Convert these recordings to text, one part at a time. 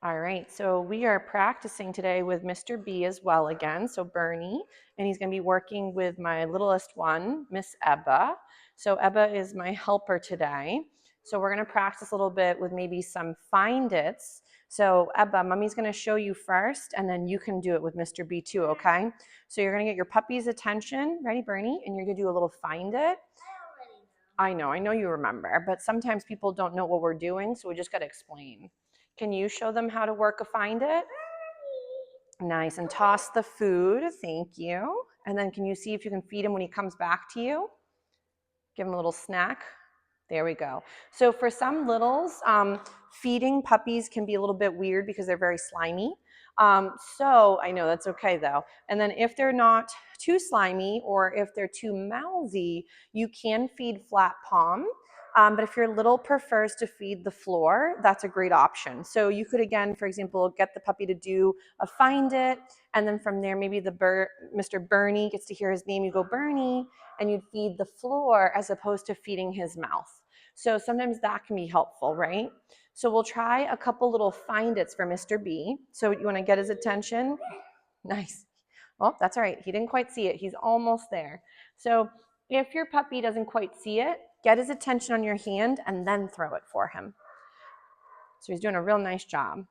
All right, so we are practicing today with Mr. B as well again, so Bernie, and he's going to be working with my littlest one, Miss Ebba. So Ebba is my helper today. So we're going to practice a little bit with maybe some find its. So Ebba, Mommy's going to show you first, and then you can do it with Mr. B too, okay? So you're going to get your puppy's attention. Ready, Bernie? And you're going to do a little find it. I know you remember, but sometimes people don't know what we're doing, so we just got to explain. Can you show them how to work a find it? Nice, and toss the food, thank you. And then can you see if you can feed him when he comes back to you? Give him a little snack. There we go. So for some littles, feeding puppies can be a little bit weird because they're very slimy. So I know that's okay though. And then if they're not too slimy or if they're too mousy, you can feed flat palm. But if your little prefers to feed the floor, that's a great option. So you could, again, for example, get the puppy to do a find it, and then from there, maybe Mr. Bernie gets to hear his name. You go, Bernie, and you'd feed the floor as opposed to feeding his mouth. So sometimes that can be helpful, right? So we'll try a couple little find its for Mr. B. So you want to get his attention? Nice. Oh, that's all right. He didn't quite see it. He's almost there. So if your puppy doesn't quite see it, get his attention on your hand and then throw it for him. So he's doing a real nice job.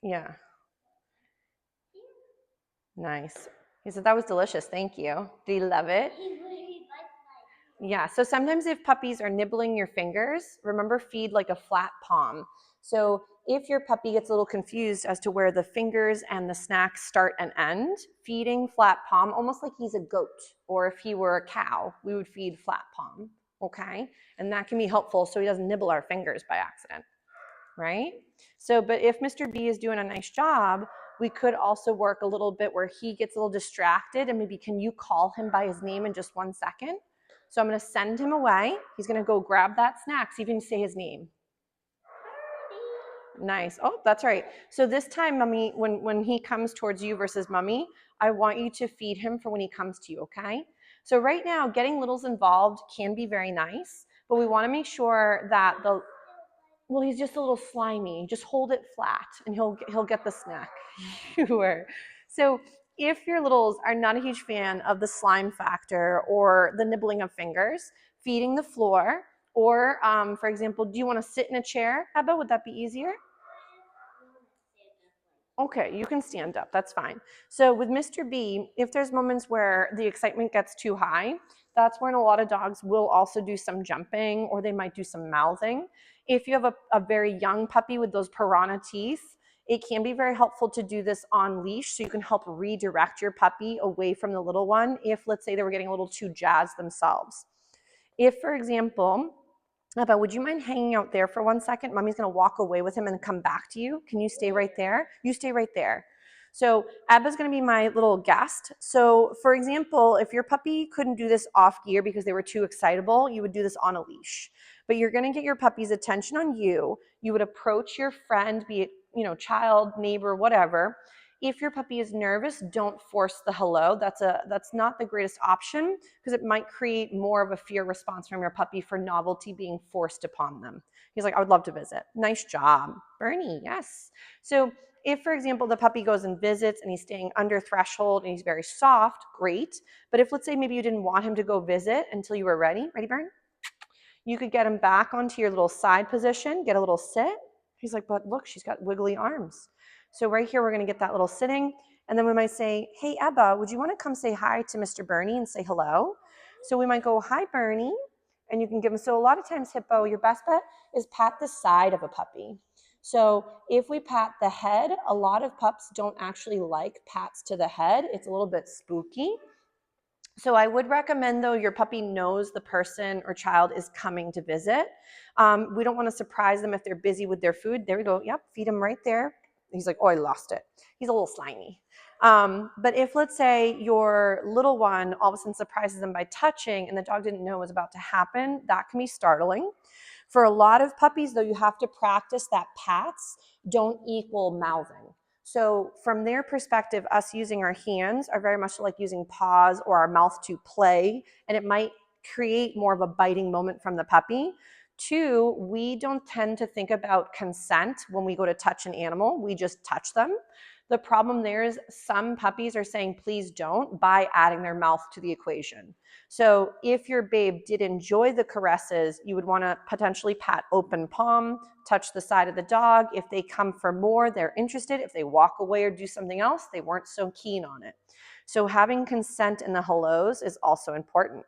Yeah. Nice. He said, that was delicious. Thank you. Did he love it? Yeah, so sometimes if puppies are nibbling your fingers, remember, feed like a flat palm. So if your puppy gets a little confused as to where the fingers and the snacks start and end, feeding flat palm, almost like he's a goat, or if he were a cow, we would feed flat palm, okay? And that can be helpful so he doesn't nibble our fingers by accident, right? So, but if Mr. B is doing a nice job, we could also work a little bit where he gets a little distracted, and maybe can you call him by his name in just 1 second? So I'm going to send him away. He's going to go grab that snack. See if you can say his name. Nice. Oh, that's right. So this time, Mommy, when he comes towards you versus Mommy, I want you to feed him for when he comes to you, okay? So right now, getting littles involved can be very nice, but we want to make sure that well, he's just a little slimy. Just hold it flat and he'll get the snack. Sure. So if your littles are not a huge fan of the slime factor or the nibbling of fingers, feeding the floor, or for example, do you want to sit in a chair, Ebba? Would that be easier? Okay, you can stand up, that's fine. So with Mr. B, if there's moments where the excitement gets too high, that's when a lot of dogs will also do some jumping or they might do some mouthing. If you have a very young puppy with those piranha teeth, it can be very helpful to do this on leash so you can help redirect your puppy away from the little one if, let's say, they were getting a little too jazzed themselves. If, for example, Ebba, would you mind hanging out there for 1 second? Mommy's going to walk away with him and come back to you. Can you stay right there? You stay right there. So Ebba's going to be my little guest. So for example, if your puppy couldn't do this off gear because they were too excitable, you would do this on a leash. But you're going to get your puppy's attention on you. You would approach your friend, be it, child, neighbor, whatever. If your puppy is nervous, don't force the hello. That's not the greatest option because it might create more of a fear response from your puppy for novelty being forced upon them. He's like, I would love to visit. Nice job. Bernie, yes. So if, for example, the puppy goes and visits and he's staying under threshold and he's very soft, great. But if, let's say, maybe you didn't want him to go visit until you were ready, Bern? You could get him back onto your little side position, get a little sit. He's like, but look, she's got wiggly arms. So right here, we're going to get that little sitting. And then we might say, hey, Ebba, would you want to come say hi to Mr. Bernie and say hello? So we might go, hi, Bernie. And you can give him, so a lot of times, Hippo, your best bet is pat the side of a puppy. So if we pat the head, a lot of pups don't actually like pats to the head. It's a little bit spooky. So I would recommend, though, your puppy knows the person or child is coming to visit. We don't want to surprise them if they're busy with their food. There we go. Yep, feed him right there. He's like, oh, I lost it. He's a little slimy. But if, let's say, your little one all of a sudden surprises them by touching and the dog didn't know it was about to happen, that can be startling. For a lot of puppies, though, you have to practice that pats don't equal mouthing. So from their perspective, us using our hands are very much like using paws or our mouth to play, and it might create more of a biting moment from the puppy. 2, we don't tend to think about consent when we go to touch an animal. We just touch them. The problem there is some puppies are saying please don't by adding their mouth to the equation. So if your babe did enjoy the caresses, you would want to potentially pat open palm, touch the side of the dog. If they come for more, they're interested. If they walk away or do something else, they weren't so keen on it. So having consent in the hellos is also important.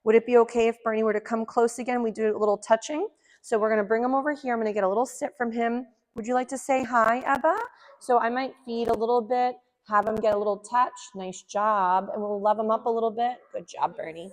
Would it be okay if Bernie were to come close again? We do a little touching. So we're going to bring him over here. I'm going to get a little sit from him. Would you like to say hi, Ebba? So I might feed a little bit, have him get a little touch. Nice job. And we'll love him up a little bit. Good job, Bernie.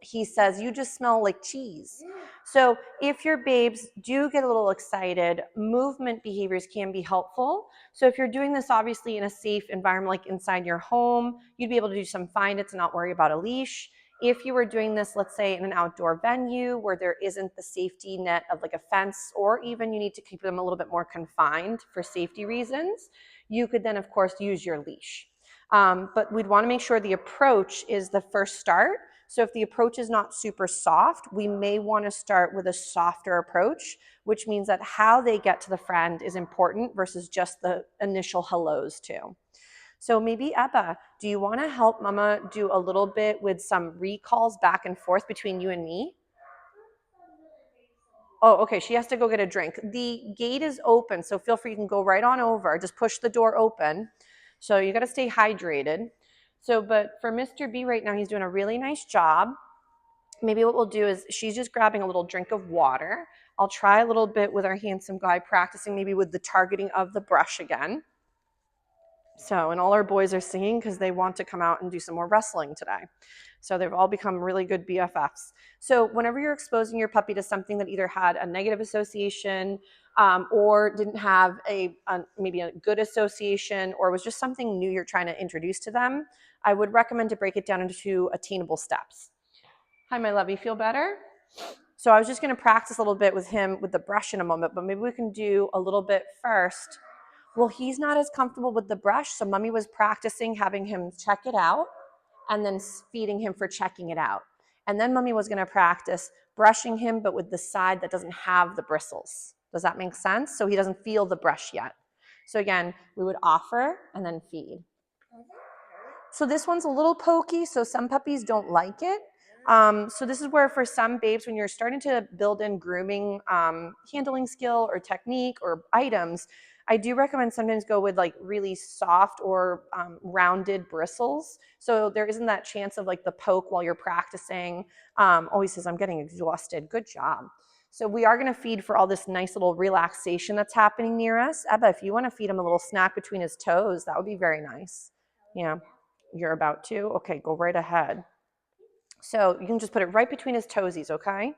He says, you just smell like cheese. So if your babes do get a little excited, movement behaviors can be helpful. So if you're doing this obviously in a safe environment, like inside your home, you'd be able to do some find it to not worry about a leash. If you were doing this, let's say in an outdoor venue where there isn't the safety net of like a fence, or even you need to keep them a little bit more confined for safety reasons, you could then of course use your leash. But we'd want to make sure the approach is the first start. So if the approach is not super soft, we may want to start with a softer approach, which means that how they get to the friend is important versus just the initial hellos too. So maybe Ebba, do you want to help Mama do a little bit with some recalls back and forth between you and me? Oh, okay, she has to go get a drink. The gate is open, so feel free, you can go right on over. Just push the door open. So you got to stay hydrated. So, but for Mr. B right now, he's doing a really nice job. Maybe what we'll do is she's just grabbing a little drink of water. I'll try a little bit with our handsome guy, practicing maybe with the targeting of the brush again. So, and all our boys are singing because they want to come out and do some more wrestling today. So they've all become really good BFFs. So whenever you're exposing your puppy to something that either had a negative association or didn't have maybe a good association, or was just something new you're trying to introduce to them, I would recommend to break it down into attainable steps. Hi, my love, you feel better? So I was just going to practice a little bit with him with the brush in a moment, but maybe we can do a little bit first. Well, he's not as comfortable with the brush, so Mommy was practicing having him check it out and then feeding him for checking it out. And then Mommy was going to practice brushing him, but with the side that doesn't have the bristles. Does that make sense? So he doesn't feel the brush yet. So again, we would offer and then feed. So this one's a little pokey, so some puppies don't like it. So this is where for some babes, when you're starting to build in grooming handling skill or technique or items, I do recommend sometimes go with like really soft or rounded bristles. So there isn't that chance of like the poke while you're practicing. Always says, I'm getting exhausted. Good job. So we are going to feed for all this nice little relaxation that's happening near us. Ebba, if you want to feed him a little snack between his toes, that would be very nice. Yeah, you're about to? Okay, go right ahead. So you can just put it right between his toesies, okay?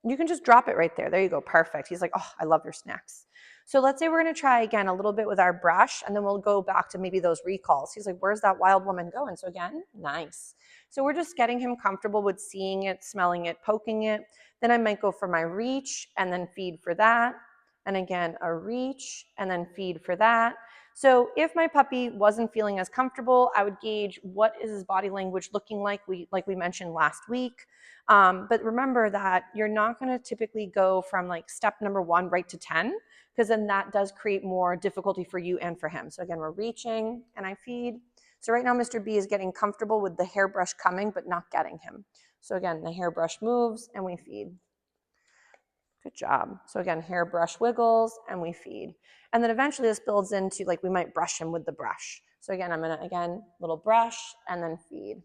You can just drop it right there. There you go, perfect. He's like, oh, I love your snacks. So let's say we're gonna try again a little bit with our brush, and then we'll go back to maybe those recalls. He's like, where's that wild woman going? So again, nice. So we're just getting him comfortable with seeing it, smelling it, poking it. Then I might go for my reach and then feed for that. And again, a reach and then feed for that. So if my puppy wasn't feeling as comfortable, I would gauge what is his body language looking like we mentioned last week. But remember that you're not going to typically go from like step number 1 right to 10, because then that does create more difficulty for you and for him. So again, we're reaching and I feed. So right now, Mr. B is getting comfortable with the hairbrush coming, but not getting him. So again, the hairbrush moves and we feed. Good job. So again, hairbrush wiggles and we feed. And then eventually this builds into like we might brush him with the brush. So again, I'm gonna, little brush and then feed.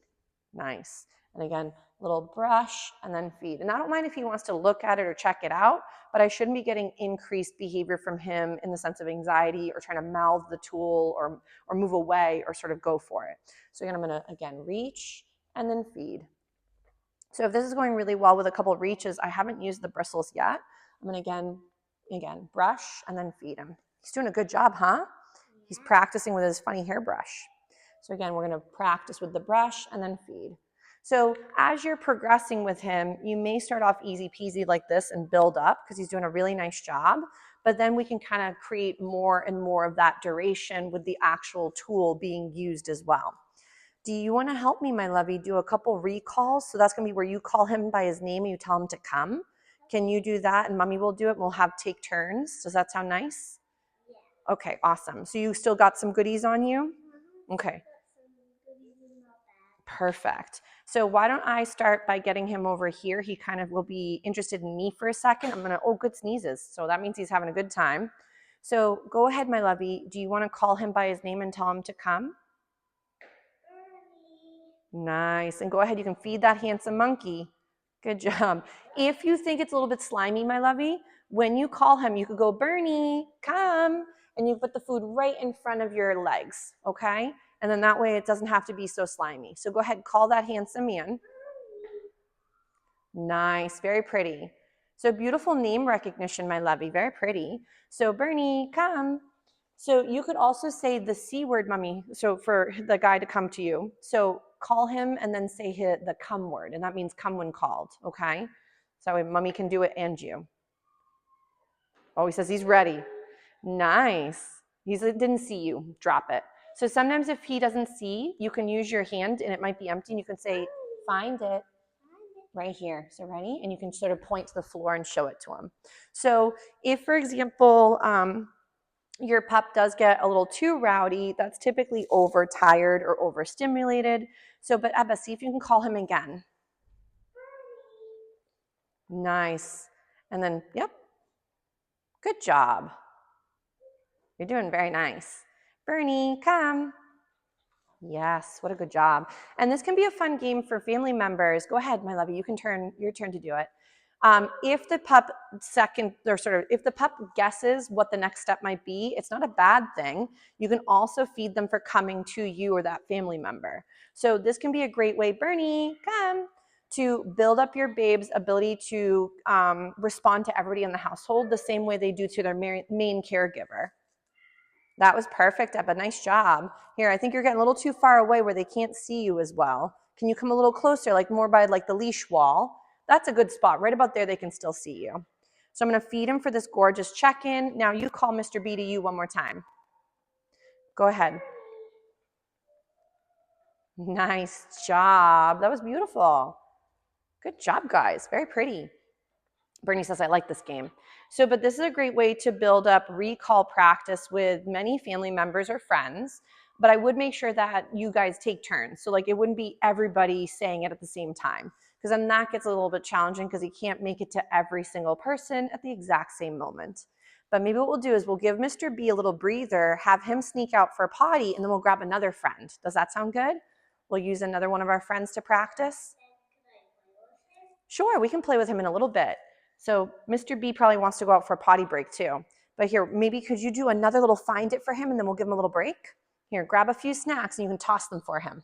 Nice. And again, little brush and then feed. And I don't mind if he wants to look at it or check it out, but I shouldn't be getting increased behavior from him in the sense of anxiety or trying to mouth the tool or move away or sort of go for it. So again, I'm gonna, reach and then feed. So if this is going really well with a couple of reaches, I haven't used the bristles yet. I'm gonna again, brush and then feed him. He's doing a good job, huh? He's practicing with his funny hairbrush. So again, we're gonna practice with the brush and then feed. So as you're progressing with him, you may start off easy peasy like this and build up because he's doing a really nice job, but then we can kind of create more and more of that duration with the actual tool being used as well. Do you want to help me, my lovey, do a couple recalls? So that's going to be where you call him by his name and you tell him to come. Can you do that? And mommy will do it. We'll have take turns. Does that sound nice? Yeah. Okay, awesome. So you still got some goodies on you? Okay. Perfect. So why don't I start by getting him over here? He kind of will be interested in me for a second. I'm going to, oh, good sneezes. So that means he's having a good time. So go ahead, my lovey. Do you want to call him by his name and tell him to come? Nice. And go ahead, you can feed that handsome monkey. Good job. If you think it's a little bit slimy, my lovey, when you call him, you could go, Bernie, come. And you put the food right in front of your legs, okay? And then that way it doesn't have to be so slimy. So go ahead, call that handsome man. Nice, very pretty. So beautiful name recognition, my lovey, very pretty. So Bernie, come. So you could also say the C word, mommy, so for the guy to come to you. So call him and then say the come word, and that means come when called, okay? So that way mommy can do it and you. Oh, he says he's ready. Nice. He didn't see you. Drop it. So sometimes if he doesn't see, you can use your hand and it might be empty and you can say, find it right here. So ready? And you can sort of point to the floor and show it to him. So if, for example, your pup does get a little too rowdy, that's typically overtired or overstimulated. So, but Ebba, see if you can call him again. Nice. And then, yep. Good job. You're doing very nice. Bernie, come. Yes, what a good job. And this can be a fun game for family members. Go ahead, my lovey, you can your turn to do it. If the pup if the pup guesses what the next step might be, it's not a bad thing. You can also feed them for coming to you or that family member. So this can be a great way, Bernie, come, to build up your babe's ability to respond to everybody in the household the same way they do to their main caregiver. That was perfect, Ebba. Nice job. Here, I think you're getting a little too far away where they can't see you as well. Can you come a little closer, like more by like the leash wall? That's a good spot. Right about there, they can still see you. So I'm going to feed him for this gorgeous check-in. Now you call Mr. B to you one more time. Go ahead. Nice job. That was beautiful. Good job, guys. Very pretty. Bernie says, I like this game. So, but this is a great way to build up recall practice with many family members or friends. But I would make sure that you guys take turns. So like it wouldn't be everybody saying it at the same time, because then that gets a little bit challenging because you can't make it to every single person at the exact same moment. But maybe what we'll do is we'll give Mr. B a little breather, have him sneak out for a potty, and then we'll grab another friend. Does that sound good? We'll use another one of our friends to practice. Sure, we can play with him in a little bit. So Mr. B probably wants to go out for a potty break too. But here, maybe could you do another little find it for him and then we'll give him a little break? Here, grab a few snacks and you can toss them for him.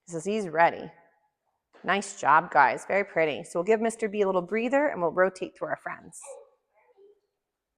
He says he's ready. Nice job, guys. Very pretty. So we'll give Mr. B a little breather and we'll rotate through our friends.